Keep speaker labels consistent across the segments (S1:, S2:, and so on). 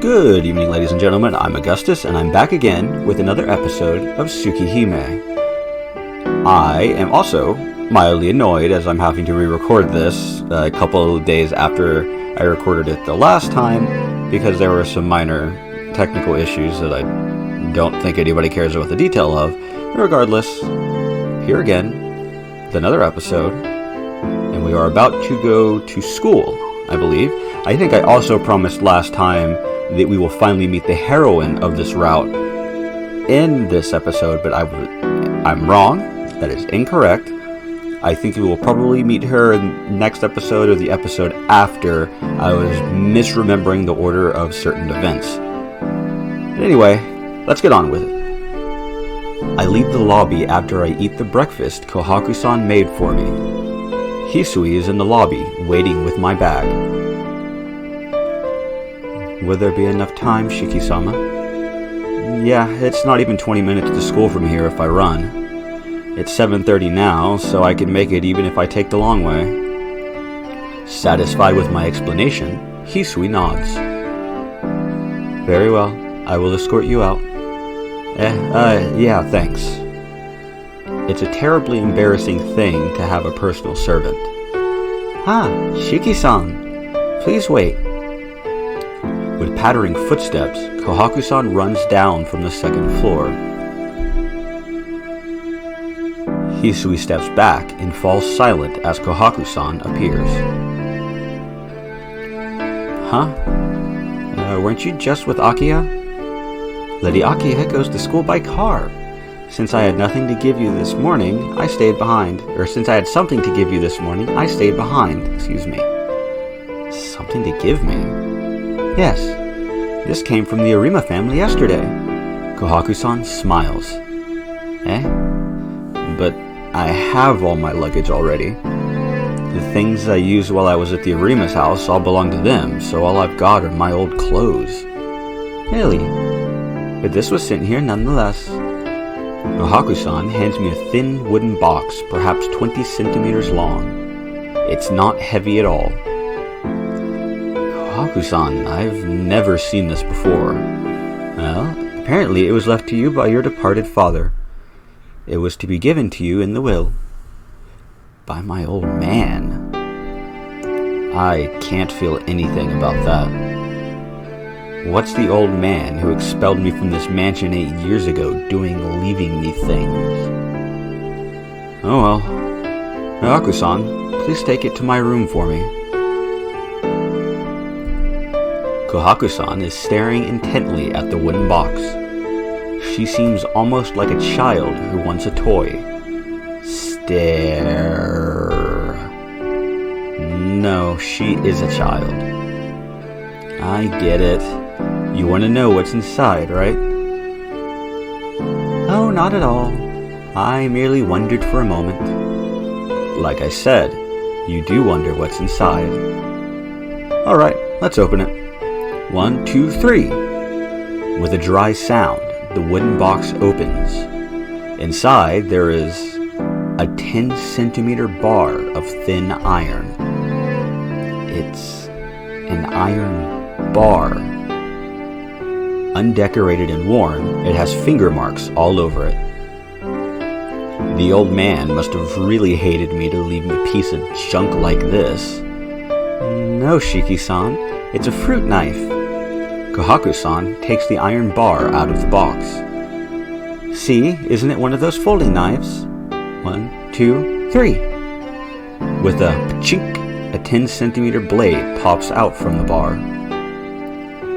S1: Good evening, ladies and gentlemen. I'm Augustus, and I'm back again with another episode of Tsukihime. I am also mildly annoyed as I'm having to re-record this a couple of days after I recorded it the last time because there were some minor technical issues that I don't think anybody cares about the detail of. Regardless, here again with another episode, and we are about to go to school, I believe. I think I also promised last time that we will finally meet the heroine of this route in this episode, but I'm wrong. That is incorrect. I think we will probably meet her in the next episode or the episode after. I was misremembering the order of certain events. But anyway, let's get on with it. I leave the lobby after I eat the breakfast Kohaku-san made for me. Hisui is in the lobby, waiting with my bag. Will there be enough time, Shiki-sama? Yeah, it's not even 20 minutes to school from here if I run. It's 7:30 now, so I can make it even if I take the long way. Satisfied with my explanation, Hisui nods. Very well, I will escort you out. Yeah, thanks. It's a terribly embarrassing thing to have a personal servant. Shiki-san, please wait. With pattering footsteps, Kohaku-san runs down from the second floor. Hisui steps back and falls silent as Kohaku-san appears. Weren't you just with Akiya? Lady Akiya goes to school by car. Since I had nothing to give you this morning, I stayed behind. Or since I had something to give you this morning, I stayed behind. Excuse me. Something to give me? Yes. This came from the Arima family yesterday. Kohaku-san smiles. But I have all my luggage already. The things I used while I was at the Arima's house all belong to them, so all I've got are my old clothes. Really? But this was sent here nonetheless. Kohaku-san hands me a thin wooden box, perhaps 20 centimeters long. It's not heavy at all. Kohaku-san, I've never seen this before. Well, apparently it was left to you by your departed father. It was to be given to you in the will. By my old man. I can't feel anything about that. What's the old man who expelled me from this mansion 8 years ago leaving me things? Oh well. Kohaku-san, please take it to my room for me. Kohaku-san is staring intently at the wooden box. She seems almost like a child who wants a toy. Stare. No, she is a child. I get it. You want to know what's inside, right? Oh, not at all. I merely wondered for a moment. Like I said, you do wonder what's inside. Alright, let's open it. 1, 2, 3. With a dry sound, the wooden box opens. Inside, there is a 10-centimeter bar of thin iron. It's an iron bar. Undecorated and worn, it has finger marks all over it. The old man must have really hated me to leave me a piece of junk like this. No, Shiki-san, it's a fruit knife. Kohaku-san takes the iron bar out of the box. See, isn't it one of those folding knives? 1, 2, 3. With a chink, a 10-centimeter blade pops out from the bar.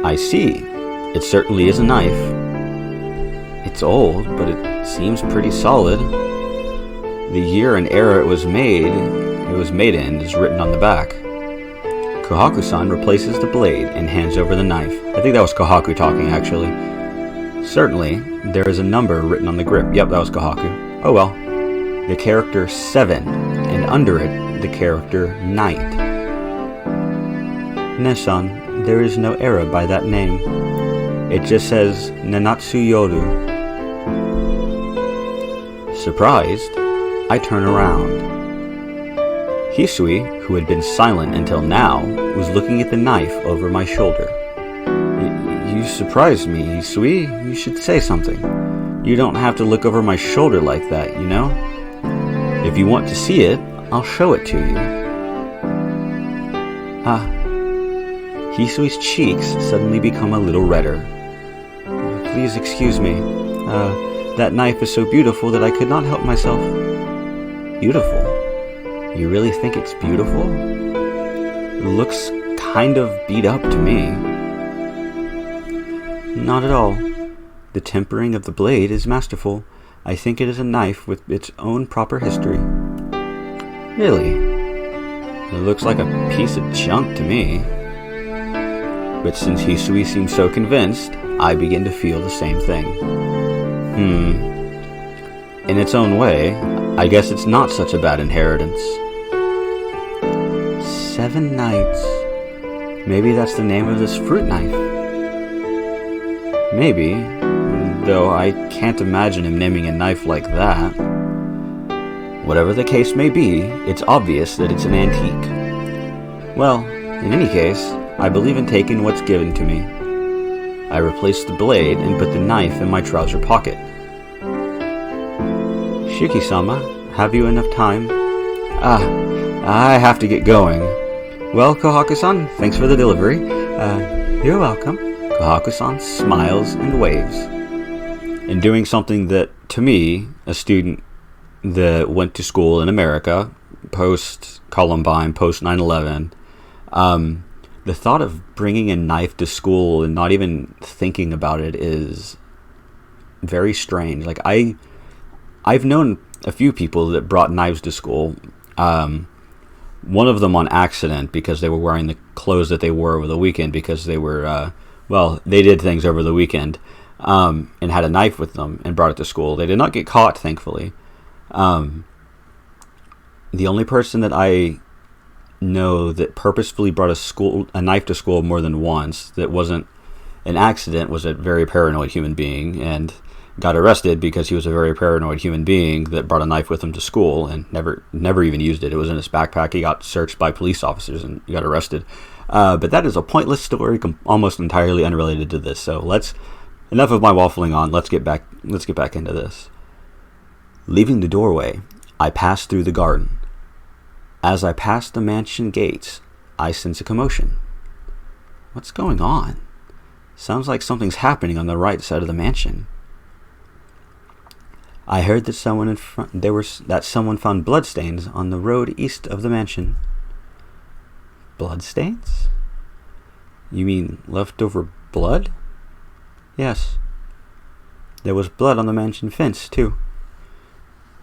S1: I see. It certainly is a knife. It's old, but it seems pretty solid. The year and era it was made in is written on the back. Kohaku-san replaces the blade and hands over the knife. I think that was Kohaku talking, actually. Certainly, there is a number written on the grip. Yep, that was Kohaku. Oh well. The character 7, and under it, the character Knight. Ne-san, there is no error by that name. It just says Nanatsu Yoru. Surprised, I turn around. Hisui, who had been silent until now, was looking at the knife over my shoulder. You surprised me, Hisui. You should say something. You don't have to look over my shoulder like that, you know? If you want to see it, I'll show it to you. Hisui's cheeks suddenly become a little redder. Please excuse me. That knife is so beautiful that I could not help myself. Beautiful? You really think it's beautiful? It looks kind of beat up to me. Not at all. The tempering of the blade is masterful. I think it is a knife with its own proper history. Really? It looks like a piece of junk to me. But since Hisui seems so convinced, I begin to feel the same thing. In its own way, I guess it's not such a bad inheritance. 7 nights. Maybe that's the name of this fruit knife. Maybe, though I can't imagine him naming a knife like that. Whatever the case may be, it's obvious that it's an antique. Well, in any case, I believe in taking what's given to me. I replaced the blade and put the knife in my trouser pocket. Shiki-sama, have you enough time? I have to get going. Well, Kohaku-san, thanks for the delivery. You're welcome. Kohaku-san smiles and waves. And doing something that, to me, a student that went to school in America, post-Columbine, post-9/11, the thought of bringing a knife to school and not even thinking about it is very strange. Like, I've known a few people that brought knives to school. One of them on accident because they were wearing the clothes that they wore over the weekend because they were, they did things over the weekend and had a knife with them and brought it to school. They did not get caught, thankfully. The only person that I know that purposefully brought a knife to school more than once that wasn't an accident was a very paranoid human being and got arrested because he was a very paranoid human being that brought a knife with him to school and never even used it. It was in his backpack. He got searched by police officers and got arrested. But that is a pointless story, almost entirely unrelated to this. So enough of my waffling on. Let's get back into this. Leaving the doorway, I pass through the garden. As I pass the mansion gates, I sense a commotion. What's going on? Sounds like something's happening on the right side of the mansion. I heard that someone found bloodstains on the road east of the mansion. Bloodstains? You mean leftover blood? Yes. There was blood on the mansion fence, too.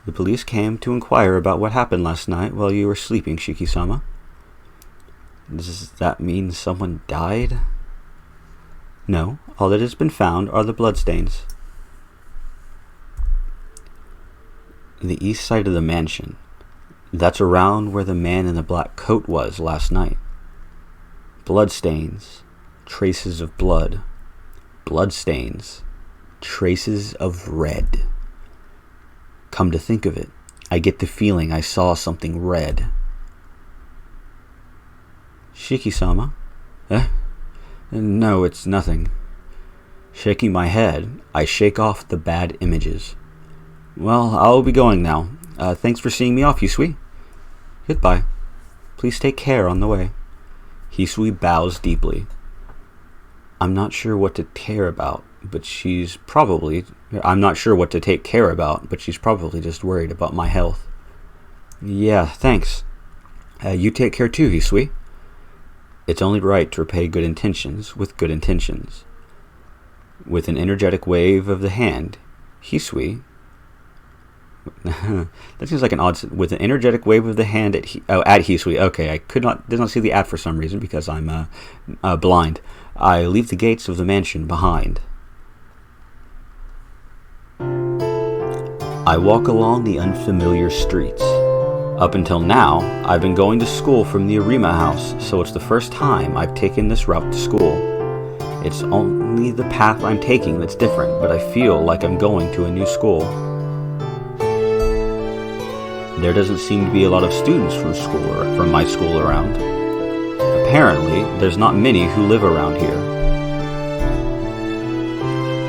S1: The police came to inquire about what happened last night while you were sleeping, Shiki-sama. Does that mean someone died? No, all that has been found are the bloodstains. The east side of the mansion. That's around where the man in the black coat was last night. Bloodstains. Traces of blood. Bloodstains. Traces of red. Come to think of it, I get the feeling I saw something red. Shiki-sama? No, it's nothing. Shaking my head, I shake off the bad images. Well, I'll be going now. Thanks for seeing me off, Hisui. Goodbye. Please take care on the way. Hisui bows deeply. I'm not sure what to care about, but I'm not sure what to take care about, but she's probably just worried about my health. Yeah, thanks. You take care too, Hisui. It's only right to repay good intentions with good intentions. With an energetic wave of the hand, Hisui... that seems like an odd... With an energetic wave of the hand at Hisui. Okay, I did not see the at for some reason because I'm blind. I leave the gates of the mansion behind. I walk along the unfamiliar streets. Up until now, I've been going to school from the Arima house, so it's the first time I've taken this route to school. It's only the path I'm taking that's different, but I feel like I'm going to a new school. There doesn't seem to be a lot of students from my school around. Apparently, there's not many who live around here.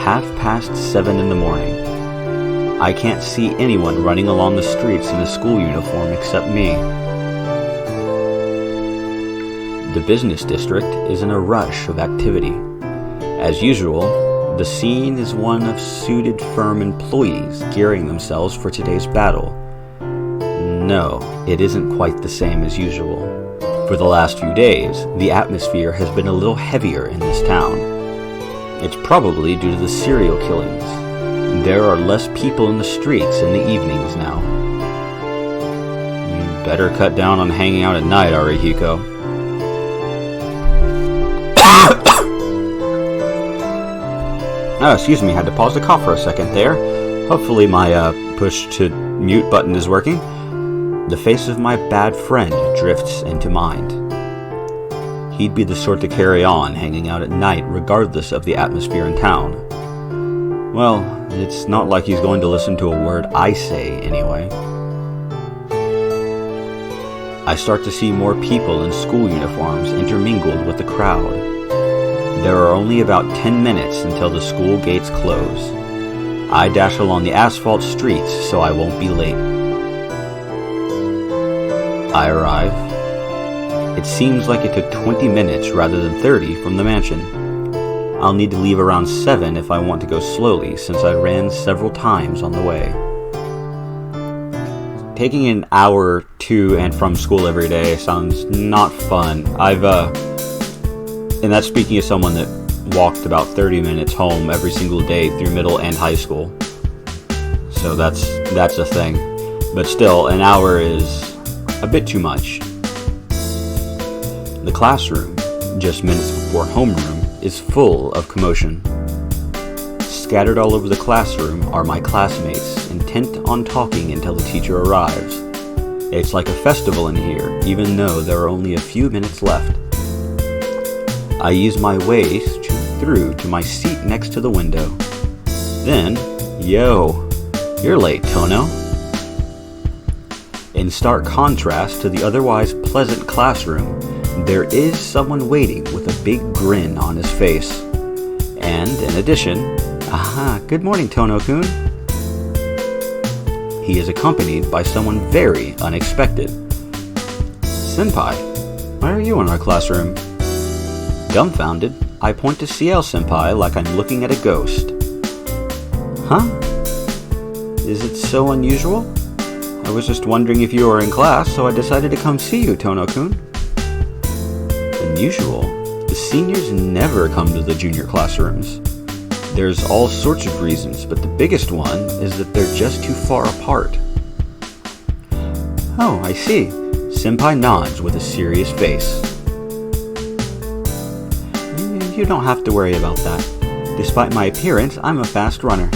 S1: 7:30 in the morning. I can't see anyone running along the streets in a school uniform except me. The business district is in a rush of activity. As usual, the scene is one of suited firm employees gearing themselves for today's battle. No, it isn't quite the same as usual. For the last few days, the atmosphere has been a little heavier in this town. It's probably due to the serial killings. There are less people in the streets in the evenings now. You better cut down on hanging out at night, Arihiko. Oh, excuse me, had to pause the cough for a second there. Hopefully my push to mute button is working. The face of my bad friend drifts into mind. He'd be the sort to carry on hanging out at night regardless of the atmosphere in town. Well, it's not like he's going to listen to a word I say anyway. I start to see more people in school uniforms intermingled with the crowd. There are only about 10 minutes until the school gates close. I dash along the asphalt streets so I won't be late. I arrive. It seems like it took 20 minutes rather than 30 from the mansion. I'll need to leave around 7 if I want to go slowly, since I ran several times on the way. Taking an hour to and from school every day sounds not fun. And that's speaking as someone that walked about 30 minutes home every single day through middle and high school. So that's a thing. But still, an hour is a bit too much. The classroom, just minutes before homeroom, is full of commotion. Scattered all over the classroom are my classmates, intent on talking until the teacher arrives. It's like a festival in here, even though there are only a few minutes left. I ease my way through to my seat next to the window. Then, yo, you're late, Tono. In stark contrast to the otherwise pleasant classroom, there is someone waiting with a big grin on his face. And in addition, good morning, Tono-kun. He is accompanied by someone very unexpected. Senpai, why are you in our classroom? Dumbfounded, I point to CL-senpai like I'm looking at a ghost. Huh? Is it so unusual? I was just wondering if you were in class, so I decided to come see you, Tono-kun. Unusual? The seniors never come to the junior classrooms. There's all sorts of reasons, but the biggest one is that they're just too far apart. Oh, I see. Senpai nods with a serious face. You don't have to worry about that. Despite my appearance, I'm a fast runner.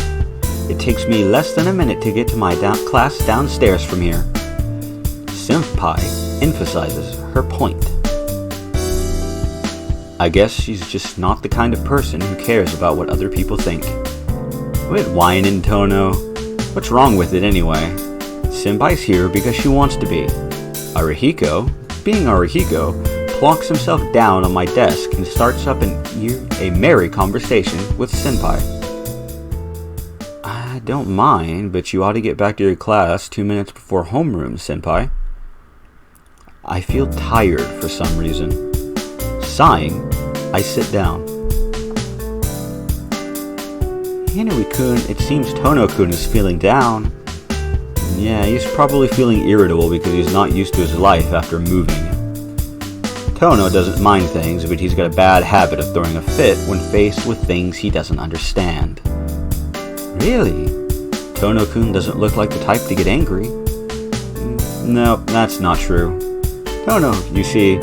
S1: It takes me less than a minute to get to my class downstairs from here. Senpai emphasizes her point. I guess she's just not the kind of person who cares about what other people think. Quit whining, Tono. What's wrong with it anyway? Senpai's here because she wants to be. Arihiko, being Arihiko, plonks himself down on my desk and starts up a merry conversation with Senpai. I don't mind, but you ought to get back to your class 2 minutes before homeroom, Senpai. I feel tired for some reason. Sighing, I sit down. Hinui-kun, it seems Tono-kun is feeling down. Yeah, he's probably feeling irritable because he's not used to his life after moving. Tono doesn't mind things, but he's got a bad habit of throwing a fit when faced with things he doesn't understand. Really? Tono-kun doesn't look like the type to get angry. No, that's not true. Tono, you see,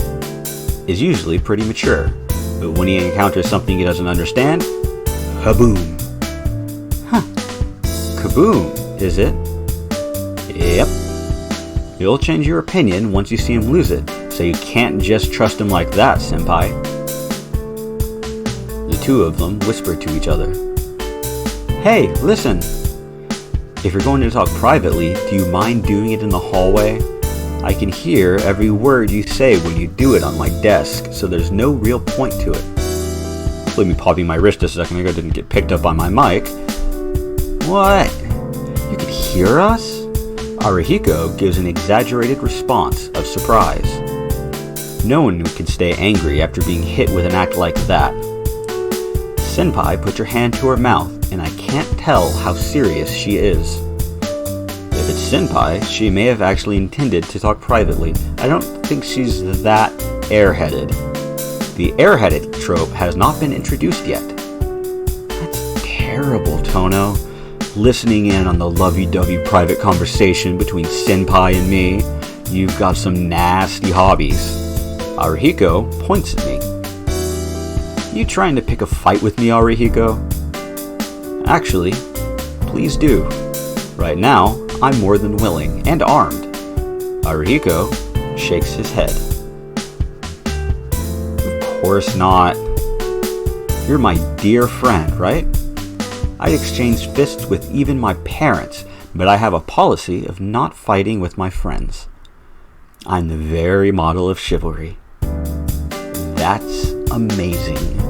S1: is usually pretty mature, but when he encounters something he doesn't understand, kaboom. Huh. Kaboom, is it? Yep. You'll change your opinion once you see him lose it, so you can't just trust him like that, Senpai. The two of them whisper to each other. Hey, listen! If you're going to talk privately, do you mind doing it in the hallway? I can hear every word you say when you do it on my desk, so there's no real point to it. Let me popping my wrist a second ago didn't get picked up by my mic. What? You could hear us? Arihiko gives an exaggerated response of surprise. No one can stay angry after being hit with an act like that. Senpai puts her hand to her mouth, and I can't tell how serious she is. If it's Senpai, she may have actually intended to talk privately. I don't think she's that airheaded. The airheaded trope has not been introduced yet. That's terrible, Tono. Listening in on the lovey-dovey private conversation between Senpai and me. You've got some nasty hobbies. Arihiko points at me. You trying to pick a fight with me, Arihiko? Actually, please do. Right now, I'm more than willing and armed. Arihiko shakes his head. Of course not. You're my dear friend, right? I'd exchange fists with even my parents, but I have a policy of not fighting with my friends. I'm the very model of chivalry. That's amazing.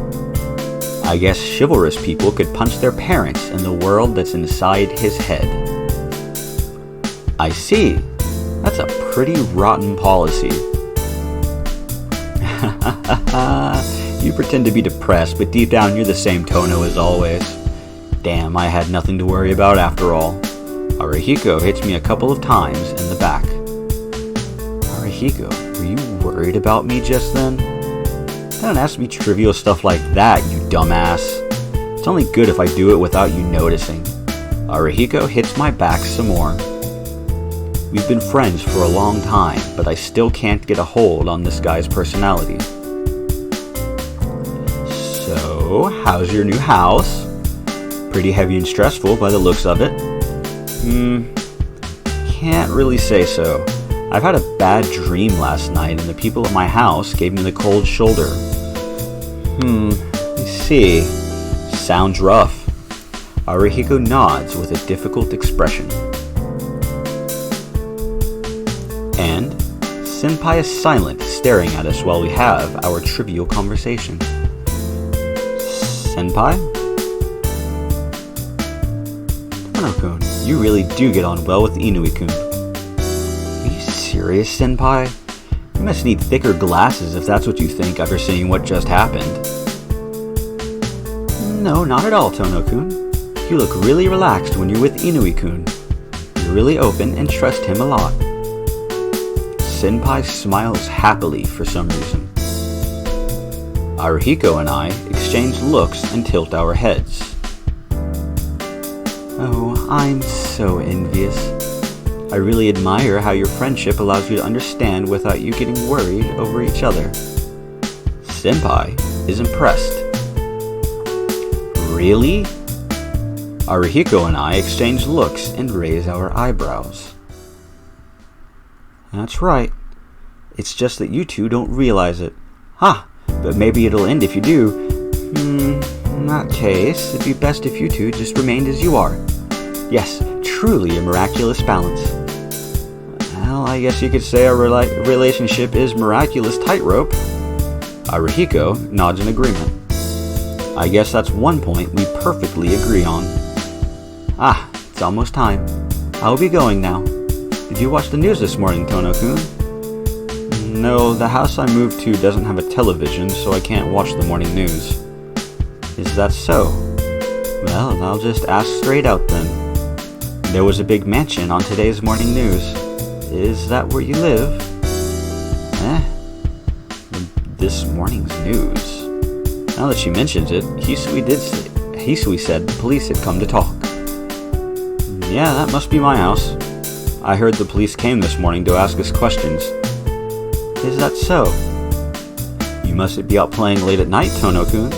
S1: I guess chivalrous people could punch their parents in the world that's inside his head. I see. That's a pretty rotten policy. You pretend to be depressed, but deep down you're the same Tono as always. Damn, I had nothing to worry about after all. Arihiko hits me a couple of times in the back. Arihiko, were you worried about me just then? Don't ask me trivial stuff like that, you dumbass. It's only good if I do it without you noticing. Arihiko hits my back some more. We've been friends for a long time, but I still can't get a hold on this guy's personality. So, how's your new house? Pretty heavy and stressful by the looks of it. Can't really say so. I've had a bad dream last night and the people at my house gave me the cold shoulder. I see. Sounds rough. Arihiko nods with a difficult expression. And Senpai is silent, staring at us while we have our trivial conversation. Senpai? Tono-kun, you really do get on well with Inui-kun. Are you serious, Senpai? You must need thicker glasses if that's what you think after seeing what just happened. No, not at all, Tono-kun. You look really relaxed when you're with Inui-kun. You're really open and trust him a lot. Senpai smiles happily for some reason. Arihiko and I exchange looks and tilt our heads. Oh, I'm so envious. I really admire how your friendship allows you to understand without you getting worried over each other. Senpai is impressed. Really? Arihiko and I exchange looks and raise our eyebrows. That's right. It's just that you two don't realize it. But maybe it'll end if you do. In that case, it'd be best if you two just remained as you are. Yes, truly a miraculous balance. Well, I guess you could say our relationship is miraculous tightrope. Arihiko nods in agreement. I guess that's one point we perfectly agree on. It's almost time. I'll be going now. Did you watch the news this morning, Tono-kun? No, the house I moved to doesn't have a television, so I can't watch the morning news. Is that so? Well, I'll just ask straight out then. There was a big mansion on today's morning news. Is that where you live? This morning's news. Now that she mentions it, Hisui said the police had come to talk. Yeah, that must be my house. I heard the police came this morning to ask us questions. Is that so? You mustn't be out playing late at night, Tono-kun.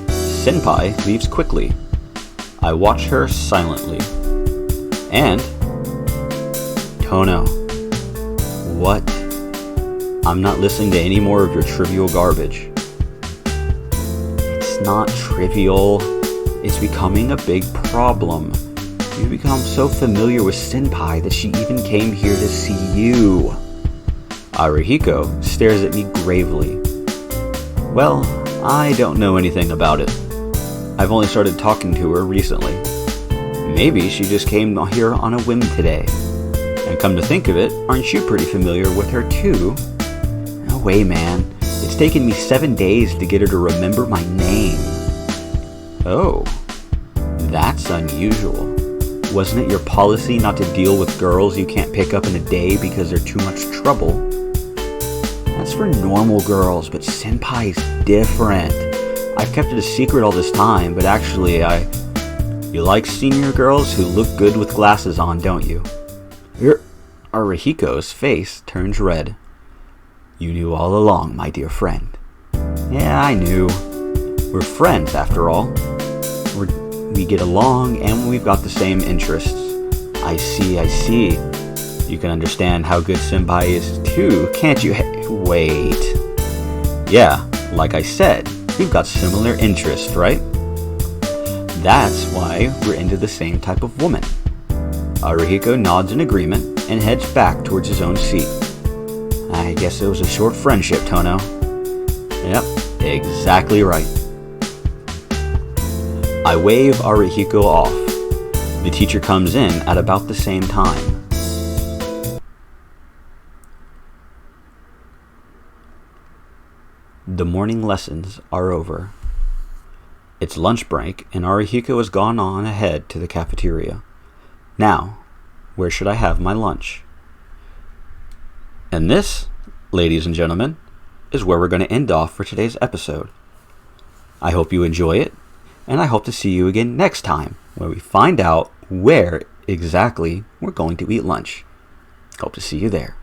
S1: Senpai leaves quickly. I watch her silently. And... Tono. What? I'm not listening to any more of your trivial garbage. It's not trivial. It's becoming a big problem. You've become so familiar with Senpai that she even came here to see you. Arihiko stares at me gravely. Well, I don't know anything about it. I've only started talking to her recently. Maybe she just came here on a whim today. And come to think of it, aren't you pretty familiar with her too? No way, man. It's taken me 7 days to get her to remember my name. Oh, that's unusual. Wasn't it your policy not to deal with girls you can't pick up in a day because they're too much trouble? That's for normal girls, but senpai's different. I've kept it a secret all this time, but actually You like senior girls who look good with glasses on, don't you? Arihiko's face turns red. You knew all along, my dear friend. Yeah, I knew. We're friends, after all. We get along, and we've got the same interests. I see. You can understand how good senpai is, too, can't you? Wait. Yeah, like I said, we've got similar interests, right? That's why we're into the same type of woman. Arihiko nods in agreement and heads back towards his own seat. I guess it was a short friendship, Tono. Yep, exactly right. I wave Arihiko off. The teacher comes in at about the same time. The morning lessons are over. It's lunch break, and Arihiko has gone on ahead to the cafeteria. Now, where should I have my lunch? And this, ladies and gentlemen, is where we're going to end off for today's episode. I hope you enjoy it, and I hope to see you again next time, where we find out where exactly we're going to eat lunch. Hope to see you there.